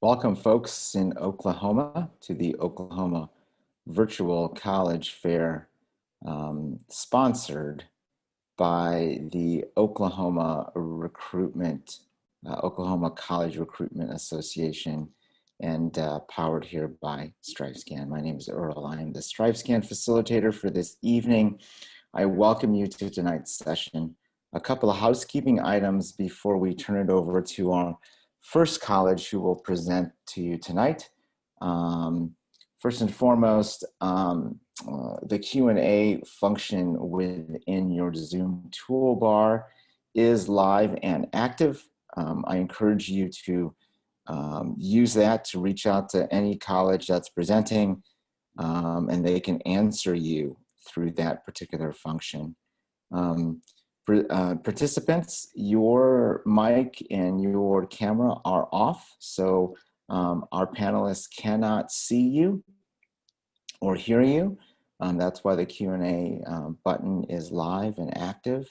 Welcome, folks in Oklahoma, to the Oklahoma Virtual College Fair, sponsored by the Oklahoma College Recruitment Association, and powered here by StriveScan. My name is Earl. I am the StriveScan facilitator for this evening. I welcome you to tonight's session. A couple of housekeeping items before we turn it over to our first college who will present to you tonight. First and foremost, the Q&A function within your Zoom toolbar is live and active. I encourage you to use that to reach out to any college that's presenting, and they can answer you through that particular function. Participants, your mic and your camera are off, so our panelists cannot see you or hear you. That's why the Q&A button is live and active.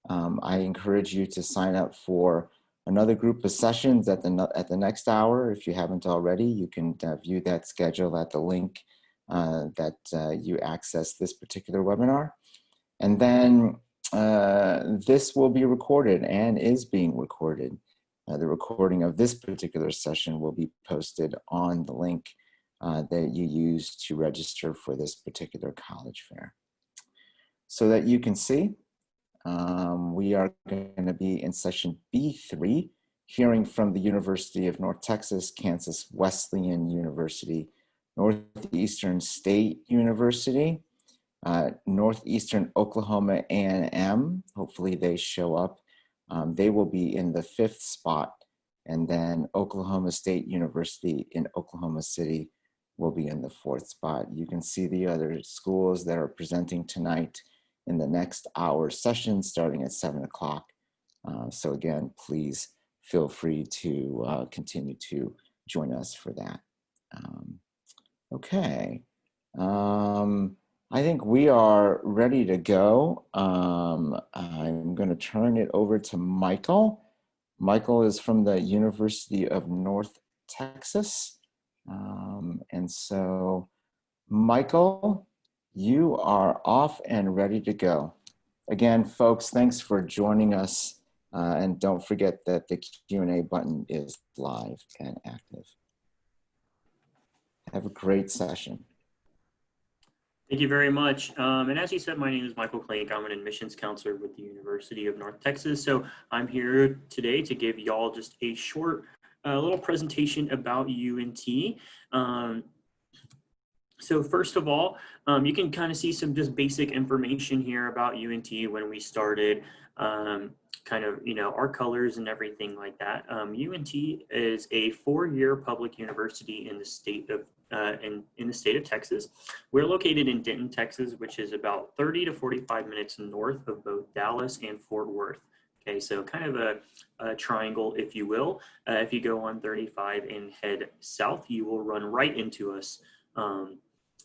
I encourage you to sign up for another group of sessions at the next hour. If you haven't already, you can view that schedule at the link that you access this particular webinar. And then this will be recorded and is being recorded. The recording of this particular session will be posted on the link that you use to register for this particular college fair. So that you can see, we are going to be in session B3, hearing from the University of North Texas, Kansas Wesleyan University, Northeastern State University, Northeastern Oklahoma A&M, hopefully they show up. They will be in the 5th spot, and then Oklahoma State University in Oklahoma City will be in the 4th spot. You can see the other schools that are presenting tonight in the next hour session starting at 7 o'clock. So again, please feel free to continue to join us for that. Okay. I think we are ready to go. I'm going to turn it over to Michael. Michael is from the University of North Texas. And so, Michael, you are off and ready to go. Again, folks, thanks for joining us. And don't forget that the Q&A button is live and active. Have a great session. Thank you very much. And as you said, my name is Michael Clank. I'm an admissions counselor with the University of North Texas. So I'm here today to give y'all just a short little presentation about UNT. So first of all, you can kind of see some just basic information here about UNT when we started, kind of, our colors and everything like that. UNT is a 4-year public university in the state of in the state of Texas. We're located in Denton, Texas, which is about 30 to 45 minutes north of both Dallas and Fort Worth. Okay, so kind of a triangle, if you will. If you go on 35 and head south, you will run right into us.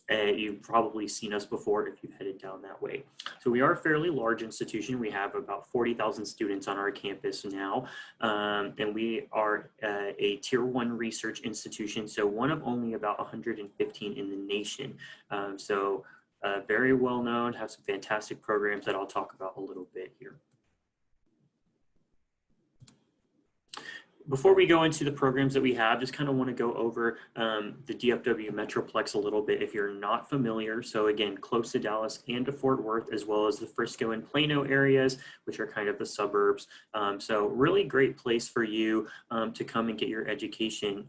You've probably seen us before if you've headed down that way. So we are a fairly large institution. We have about 40,000 students on our campus now, and we are a tier 1 research institution, so one of only about 115 in the nation. So very well known, have some fantastic programs that I'll talk about a little bit here. Before we go into the programs that we have, just kind of want to go over the DFW Metroplex a little bit if you're not familiar. So again, close to Dallas and to Fort Worth, as well as the Frisco and Plano areas, which are kind of the suburbs. So really great place for you to come and get your education,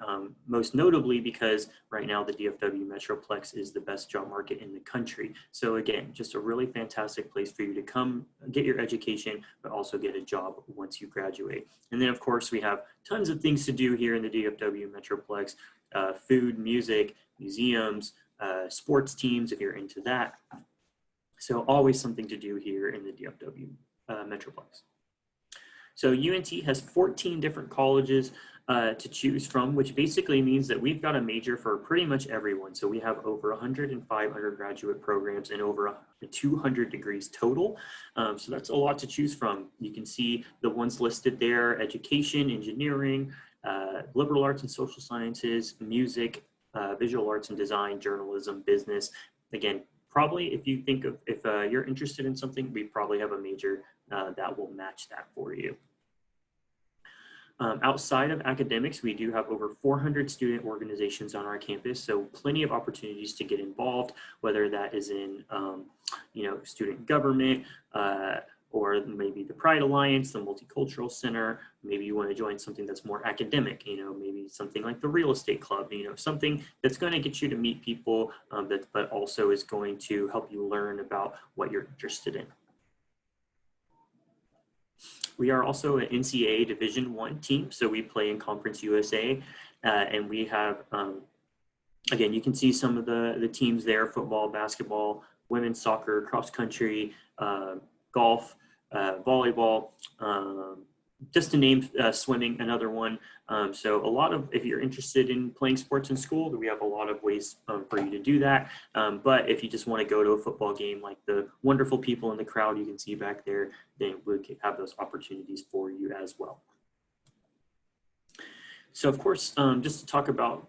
most notably because right now the DFW Metroplex is the best job market in the country. So again, just a really fantastic place for you to come get your education, but also get a job once you graduate. And then of course we have tons of things to do here in the DFW Metroplex, food, music, museums, sports teams, if you're into that. So always something to do here in the DFW Metroplex. So UNT has 14 different colleges to choose from, which basically means that we've got a major for pretty much everyone. So we have over 105 undergraduate programs and over 200 degrees total. So that's a lot to choose from. You can see the ones listed there: education, engineering, liberal arts and social sciences, music, visual arts and design, journalism, business. Again, probably if you think of, if you're interested in something, we probably have a major that will match that for you. Outside of academics, we do have over 400 student organizations on our campus, so plenty of opportunities to get involved, whether that is in, student government, or maybe the Pride Alliance, the Multicultural Center. Maybe you want to join something that's more academic, maybe something like the Real Estate Club, something that's going to get you to meet people, but also is going to help you learn about what you're interested in. We are also an NCAA Division I team, so we play in Conference USA, and we have, again, you can see some of the teams there: football, basketball, women's soccer, cross country, golf, volleyball, just to name swimming, another one. So a lot of, if you're interested in playing sports in school, we have a lot of ways for you to do that. But if you just want to go to a football game, like the wonderful people in the crowd you can see back there, then we can have those opportunities for you as well. So of course, just to talk about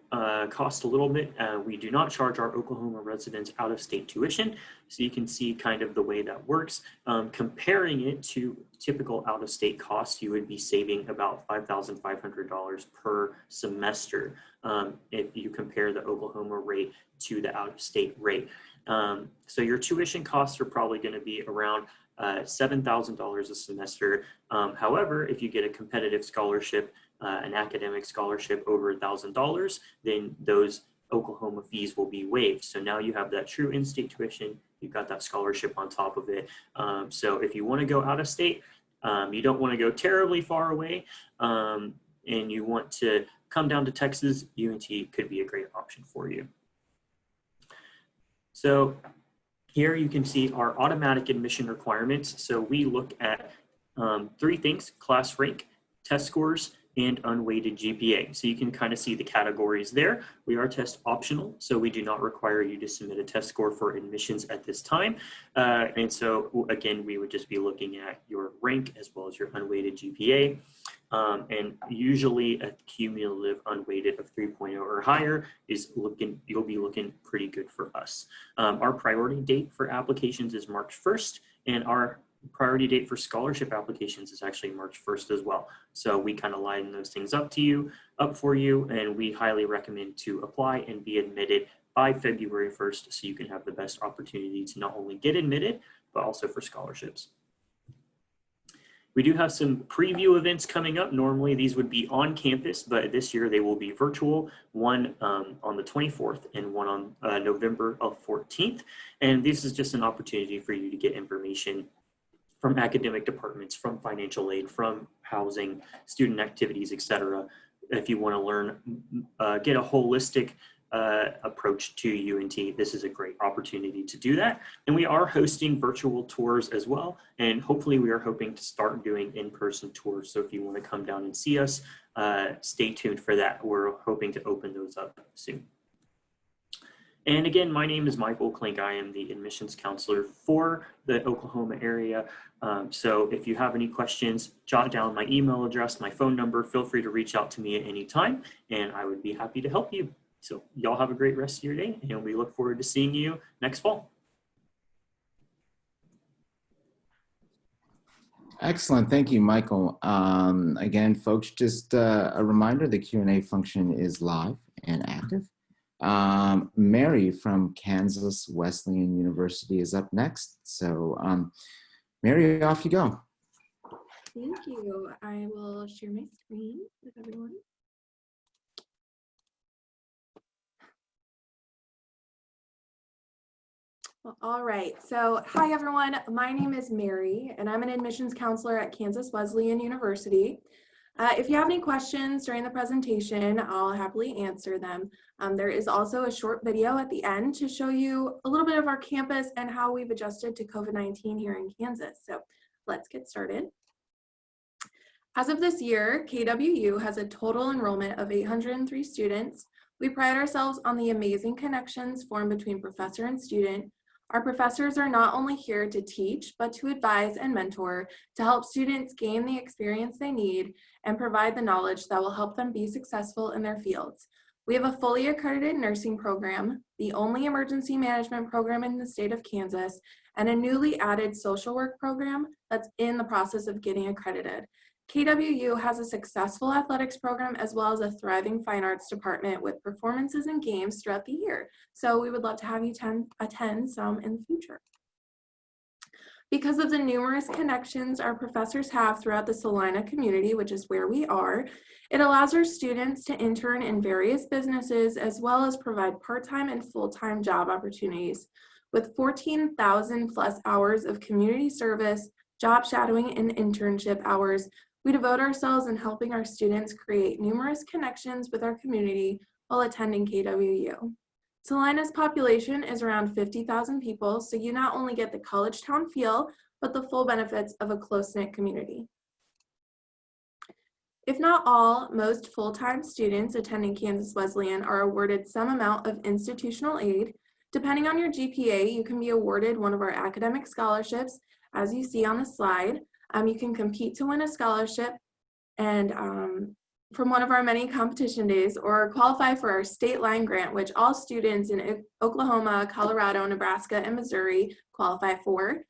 cost a little bit, we do not charge our Oklahoma residents out-of-state tuition. So you can see kind of the way that works. Comparing it to typical out-of-state costs, you would be saving about $5,500 per semester if you compare the Oklahoma rate to the out-of-state rate. So your tuition costs are probably going to be around $7,000 a semester. However, if you get a competitive scholarship, an academic scholarship over $1,000, then those Oklahoma fees will be waived. So now you have that true in-state tuition, you've got that scholarship on top of it. So if you want to go out of state, you don't want to go terribly far away, and you want to come down to Texas, UNT could be a great option for you. So here you can see our automatic admission requirements. So we look at 3 things: class rank, test scores, and unweighted GPA. So you can kind of see the categories there. We are test optional, so we do not require you to submit a test score for admissions at this time. And so again, we would just be looking at your rank as well as your unweighted GPA. And usually a cumulative unweighted of 3.0 or higher is you'll be looking pretty good for us. Our priority date for applications is March 1st, and our priority date for scholarship applications is actually March 1st as well. So we kind of line those things up for you, and we highly recommend to apply and be admitted by February 1st so you can have the best opportunity to not only get admitted, but also for scholarships. We do have some preview events coming up. Normally these would be on campus, but this year they will be virtual, one on the 24th and one on November 14th. And this is just an opportunity for you to get information from academic departments, from financial aid, from housing, student activities, etc. If you want to learn, get a holistic approach to UNT, this is a great opportunity to do that. And we are hosting virtual tours as well. And hopefully we are hoping to start doing in-person tours. So if you want to come down and see us, stay tuned for that. We're hoping to open those up soon. And again, my name is Michael Klink. I am the admissions counselor for the Oklahoma area. So if you have any questions, jot down my email address, my phone number. Feel free to reach out to me at any time, and I would be happy to help you. So y'all have a great rest of your day, and we look forward to seeing you next fall. Excellent. Thank you, Michael. Again, folks, just a reminder, the Q&A function is live and active. Mary from Kansas Wesleyan University is up next. So Mary, off you go. Thank you. I will share my screen with everyone. Well, all right. So hi, everyone. My name is Mary, and I'm an admissions counselor at Kansas Wesleyan University. If you have any questions during the presentation, I'll happily answer them. There is also a short video at the end to show you a little bit of our campus and how we've adjusted to COVID-19 here in Kansas. So let's get started. As of this year, KWU has a total enrollment of 803 students. We pride ourselves on the amazing connections formed between professor and student. Our professors are not only here to teach, but to advise and mentor to help students gain the experience they need and provide the knowledge that will help them be successful in their fields. We have a fully accredited nursing program, the only emergency management program in the state of Kansas, and a newly added social work program that's in the process of getting accredited. KWU has a successful athletics program as well as a thriving fine arts department with performances and games throughout the year. So we would love to have you attend some in the future. Because of the numerous connections our professors have throughout the Salina community, which is where we are, it allows our students to intern in various businesses as well as provide part-time and full-time job opportunities. With 14,000 plus hours of community service, job shadowing, and internship hours, we devote ourselves in helping our students create numerous connections with our community while attending KWU. Salina's population is around 50,000 people, so you not only get the college town feel, but the full benefits of a close-knit community. If not all, most full-time students attending Kansas Wesleyan are awarded some amount of institutional aid. Depending on your GPA, you can be awarded one of our academic scholarships, as you see on the slide. You can compete to win a scholarship and from one of our many competition days, or qualify for our state line grant, which all students in Oklahoma, Colorado, Nebraska, and Missouri qualify for.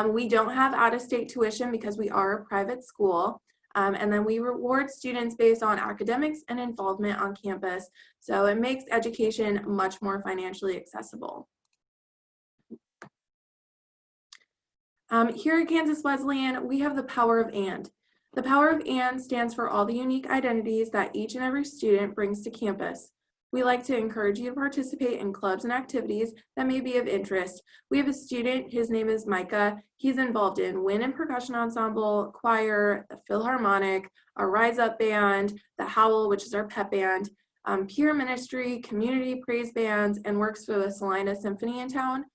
We don't have out-of-state tuition because we are a private school. And then we reward students based on academics and involvement on campus. So it makes education much more financially accessible. Here at Kansas Wesleyan, we have the power of and. The power of and stands for all the unique identities that each and every student brings to campus. We like to encourage you to participate in clubs and activities that may be of interest. We have a student, his name is Micah. He's involved in wind and percussion ensemble, choir, the Philharmonic, our Rise Up band, the Howl, which is our pep band, peer ministry, community praise bands, and works for the Salina Symphony in town.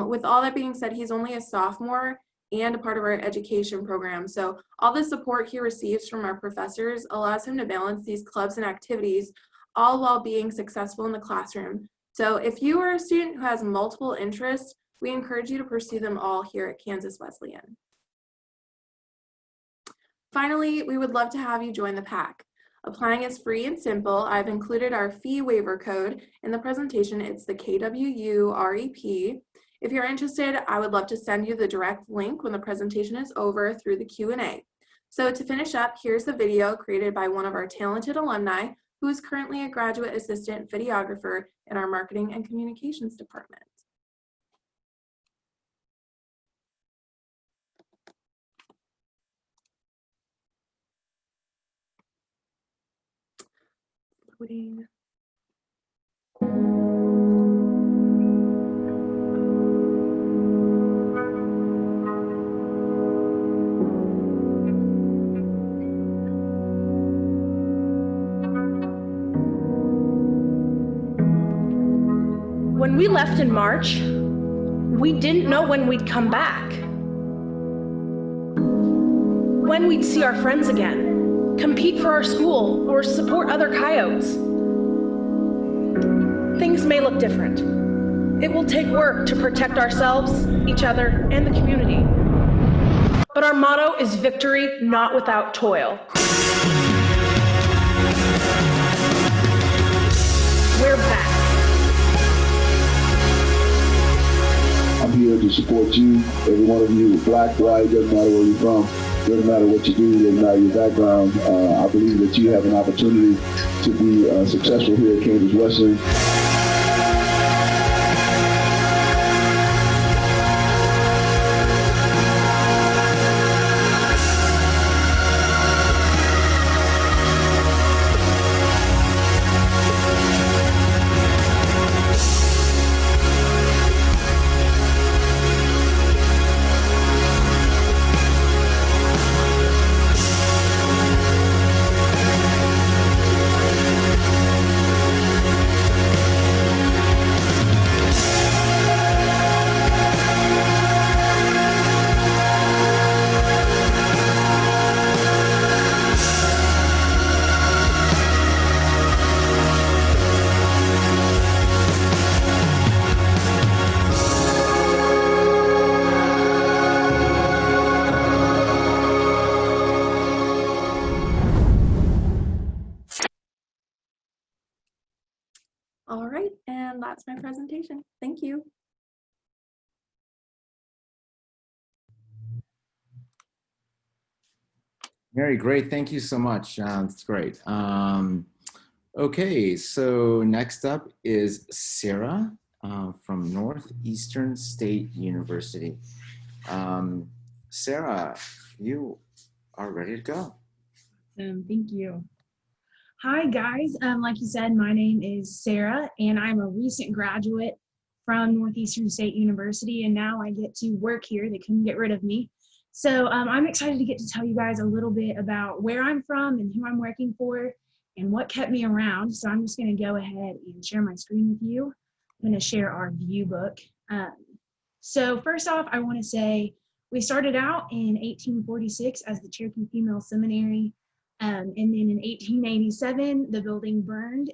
With all that being said, he's only a sophomore and a part of our education program. So all the support he receives from our professors allows him to balance these clubs and activities, all while being successful in the classroom. So if you are a student who has multiple interests, we encourage you to pursue them all here at Kansas Wesleyan. Finally, we would love to have you join the pack. Applying is free and simple. I've included our fee waiver code in the presentation. It's the KWU REP. If you're interested, I would love to send you the direct link when the presentation is over through the Q&A. So to finish up, here's the video created by one of our talented alumni who is currently a graduate assistant videographer in our marketing and communications department. Loading. When we left in March, we didn't know when we'd come back, when we'd see our friends again, compete for our school, or support other coyotes. Things may look different. It will take work to protect ourselves, each other, and the community. But our motto is victory, not without toil. We're back. I'm here to support you, every one of you, black, white, doesn't matter where you're from, doesn't matter what you do, doesn't matter your background. I believe that you have an opportunity to be successful here at Kansas Wesleyan. that's my presentation. Thank you. Very great. Thank you so much. That's great. Okay, so next up is Sarah from Northeastern State University. Sarah, you are ready to go. Thank you. Hi guys, like you said, my name is Sarah and I'm a recent graduate from Northeastern State University, and now I get to work here. They couldn't get rid of me. So I'm excited to get to tell you guys a little bit about where I'm from and who I'm working for and what kept me around. So I'm just going to go ahead and share my screen with you. I'm going to share our view book. So first off, I want to say we started out in 1846 as the Cherokee Female Seminary. And then in 1887, the building burned,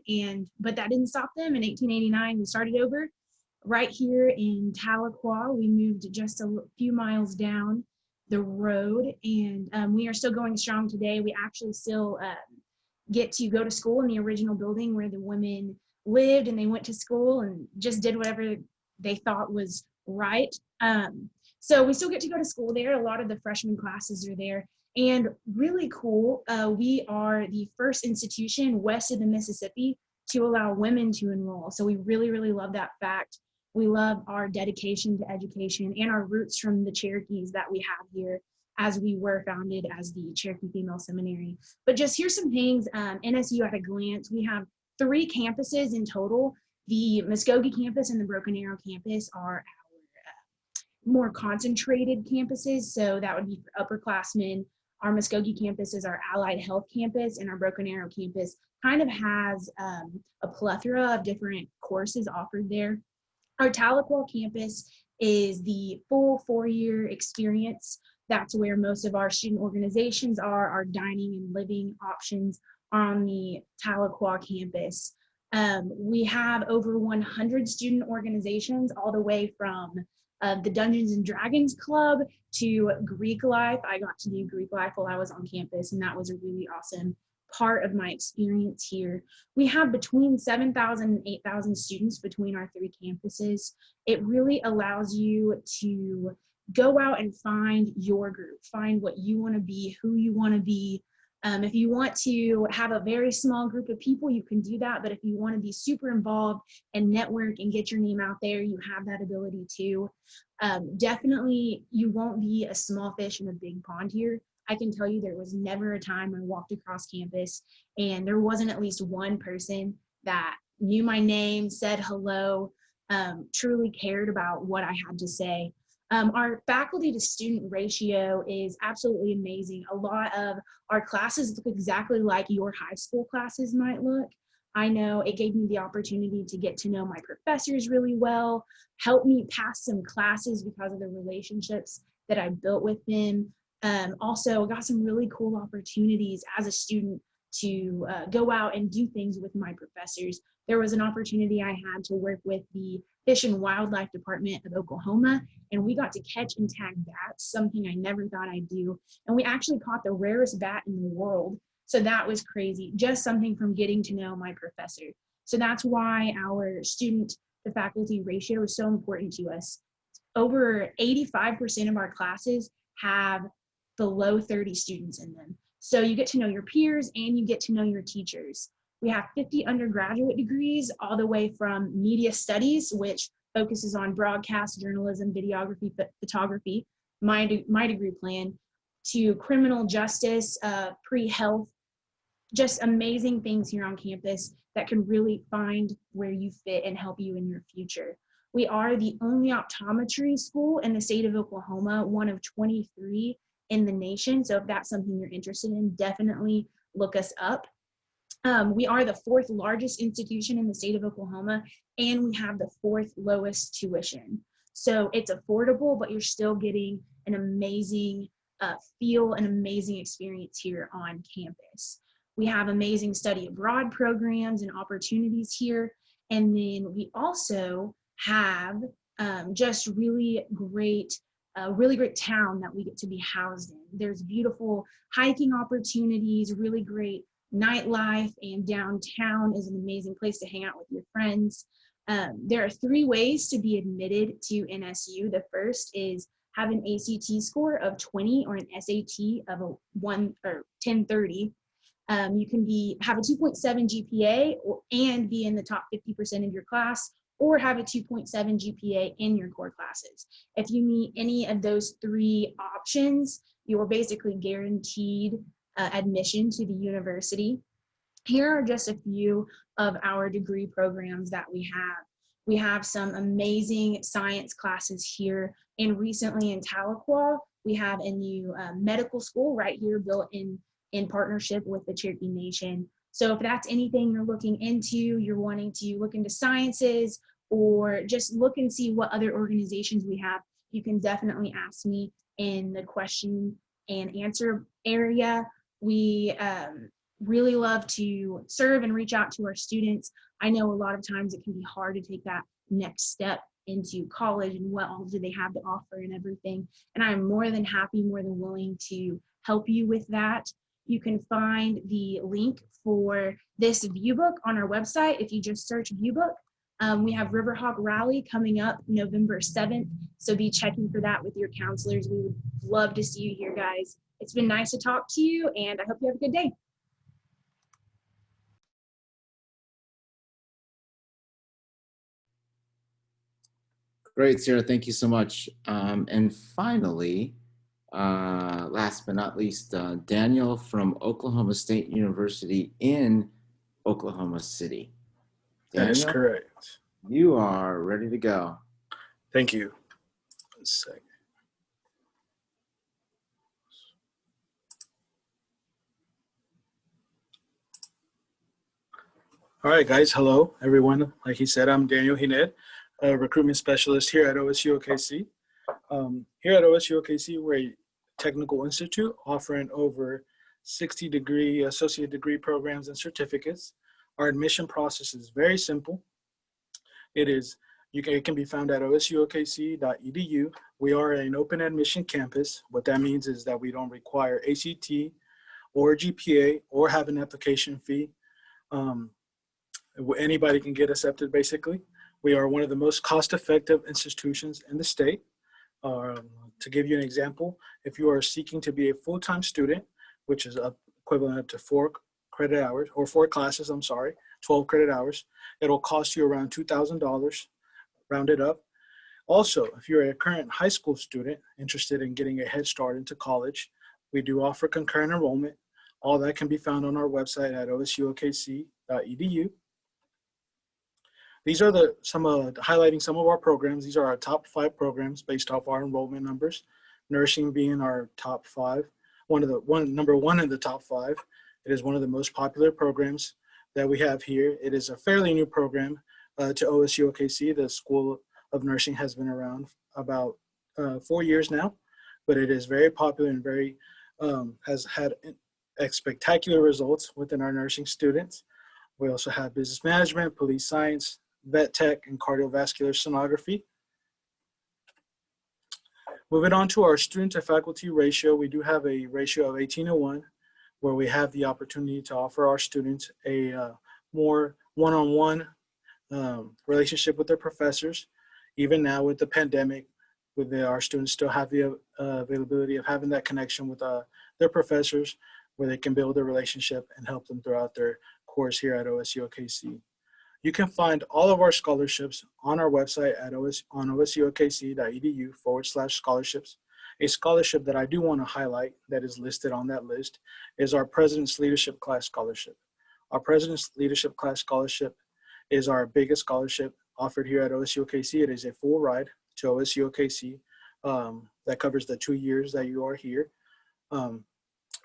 but that didn't stop them. In 1889, we started over right here in Tahlequah. We moved just a few miles down the road, and we are still going strong today. We actually still get to go to school in the original building where the women lived, and they went to school and just did whatever they thought was right. So we still get to go to school there. A lot of the freshman classes are there. And really cool, we are the first institution west of the Mississippi to allow women to enroll. So we really, really love that fact. We love our dedication to education and our roots from the Cherokees that we have here, as we were founded as the Cherokee Female Seminary. But just here's some things, NSU at a glance. We have 3 campuses in total. The Muskogee campus and the Broken Arrow campus are our more concentrated campuses. So that would be for upperclassmen. Our Muskogee campus is our allied health campus, and our Broken Arrow campus kind of has a plethora of different courses offered there. Our Tahlequah campus is the full 4-year experience. That's where most of our student organizations are. Our dining and living options are on the Tahlequah campus. We have over 100 student organizations, all the way from the Dungeons and Dragons Club to Greek life. I got to do Greek life while I was on campus, and that was a really awesome part of my experience here. We have between 7,000 and 8,000 students between our 3 campuses. It really allows you to go out and find your group, find what you want to be, who you want to be. If you want to have a very small group of people, you can do that. But if you want to be super involved and network and get your name out there, you have that ability too. Definitely, you won't be a small fish in a big pond here. I can tell you there was never a time I walked across campus and there wasn't at least one person that knew my name, said hello, truly cared about what I had to say. Our faculty to student ratio is absolutely amazing. A lot of our classes look exactly like your high school classes might look. I know it gave me the opportunity to get to know my professors really well, help me pass some classes because of the relationships that I built with them. Also, I got some really cool opportunities as a student to go out and do things with my professors. There was an opportunity I had to work with the Fish and Wildlife Department of Oklahoma, and we got to catch and tag bats, something I never thought I'd do. And we actually caught the rarest bat in the world. So that was crazy, just something from getting to know my professor. So that's why our student to faculty ratio is so important to us. Over 85% of our classes have below 30 students in them. So you get to know your peers and you get to know your teachers. We have 50 undergraduate degrees, all the way from media studies, which focuses on broadcast, journalism, videography, photography, my degree plan, to criminal justice, pre-health, just amazing things here on campus that can really find where you fit and help you in your future. We are the only optometry school in the state of Oklahoma, one of 23 in the nation. So if that's something you're interested in, definitely look us up. We are the 4th largest institution in the state of Oklahoma, and we have the 4th lowest tuition. So it's affordable, but you're still getting an amazing feel, an amazing experience here on campus. We have amazing study abroad programs and opportunities here. And then we also have just really great town that we get to be housed in. There's beautiful hiking opportunities, really great nightlife, and downtown is an amazing place to hang out with your friends. There are 3 ways to be admitted to NSU. The first is have an ACT score of 20 or an SAT of a 1 or 1030. You can have a 2.7 GPA and be in the top 50% of your class, or have a 2.7 GPA in your core classes. If you meet any of those 3 options, you are basically guaranteed admission to the university. Here are just a few of our degree programs that we have. We have some amazing science classes here, and recently in Tahlequah, we have a new medical school right here built in partnership with the Cherokee Nation. So if that's anything you're looking into, you're wanting to look into sciences or just look and see what other organizations we have, you can definitely ask me in the question and answer area. We really love to serve and reach out to our students. I know a lot of times it can be hard to take that next step into college and what all do they have to offer and everything. And I'm more than happy, more than willing to help you with that. You can find the link for this view book on our website if you just search view book. We have Riverhawk Rally coming up November 7th, so be checking for that with your counselors. We would love to see you here, guys. It's been nice to talk to you, and I hope you have a good day. Great, Sarah. Thank you so much. And finally, last but not least, Daniel from Oklahoma State University in Oklahoma City. That is Daniel, correct. you are ready to go. Thank you. 1 second. All right, guys. Hello, everyone. Like he said, I'm Daniel Hined, a recruitment specialist here at OSU OKC. Here at OSU OKC, we're a technical institute offering over 60 associate degree programs and certificates. Our admission process is very simple. It can be found at osukc.edu. We are an open admission campus. What that means is that we don't require ACT or GPA or have an application fee. Anybody can get accepted, basically. We are one of the most cost-effective institutions in the state. To give you an example, if you are seeking to be a full-time student, which is equivalent to 4 credit hours, or 4 classes, 12 credit hours, it'll cost you around $2,000, rounded up. Also, if you're a current high school student interested in getting a head start into college, we do offer concurrent enrollment. All that can be found on our website at osukc.edu. These are highlighting some of our programs. These are our top 5 programs based off our enrollment numbers. Nursing being our top 5, number one in the top 5. It is one of the most popular programs that we have here. It is a fairly new program to OSU OKC. The School of Nursing has been around about 4 years now, but it is very popular and has had spectacular results within our nursing students. We also have business management, police science, vet tech, and cardiovascular sonography. Moving on to our student to faculty ratio, we do have a ratio of 18:1, where we have the opportunity to offer our students a more one-on-one relationship with their professors. Even now with the pandemic, our students still have the availability of having that connection with their professors, where they can build a relationship and help them throughout their course here at OSU OKC. You can find all of our scholarships on our website at osukc.edu/scholarships. A scholarship that I do want to highlight that is listed on that list is our President's Leadership Class Scholarship. Our President's Leadership Class Scholarship is our biggest scholarship offered here at OSU OKC. It is a full ride to OSU OKC that covers the 2 years that you are here. The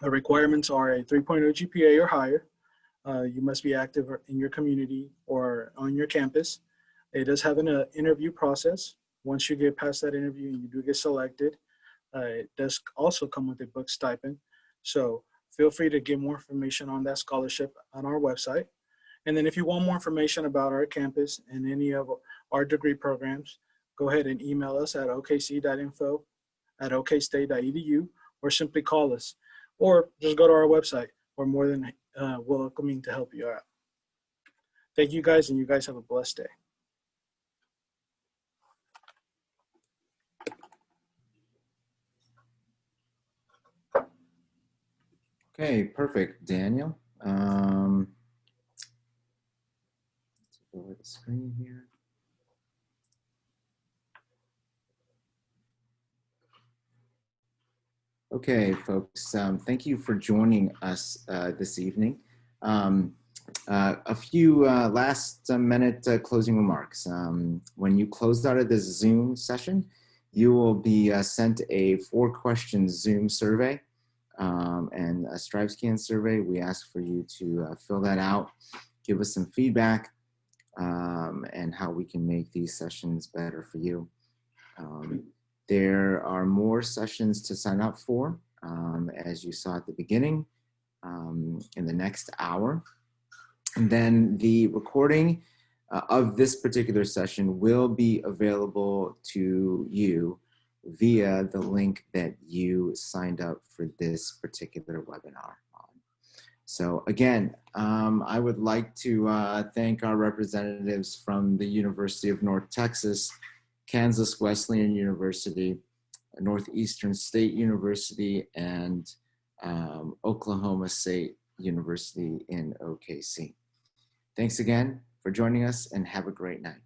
requirements are a 3.0 GPA or higher. You must be active in your community or on your campus. It does have an interview process. Once you get past that interview and you do get selected, it does also come with a book stipend. So feel free to get more information on that scholarship on our website. And then if you want more information about our campus and any of our degree programs, go ahead and email us at okc.info@okstate.edu or simply call us, or just go to our website. We're more than welcoming to help you out. Thank you guys, and you guys have a blessed day. Okay, perfect, Daniel. Let's go over the screen here. Okay, folks, thank you for joining us this evening. A few last minute closing remarks. When you close out of this Zoom session, you will be sent a 4-question Zoom survey and a StriveScan survey. We ask for you to fill that out, give us some feedback, and how we can make these sessions better for you. There are more sessions to sign up for, as you saw at the beginning, in the next hour. And then the recording of this particular session will be available to you via the link that you signed up for this particular webinar on. So again, I would like to thank our representatives from the University of North Texas, Kansas Wesleyan University, Northeastern State University, and Oklahoma State University in OKC. Thanks again for joining us, and have a great night.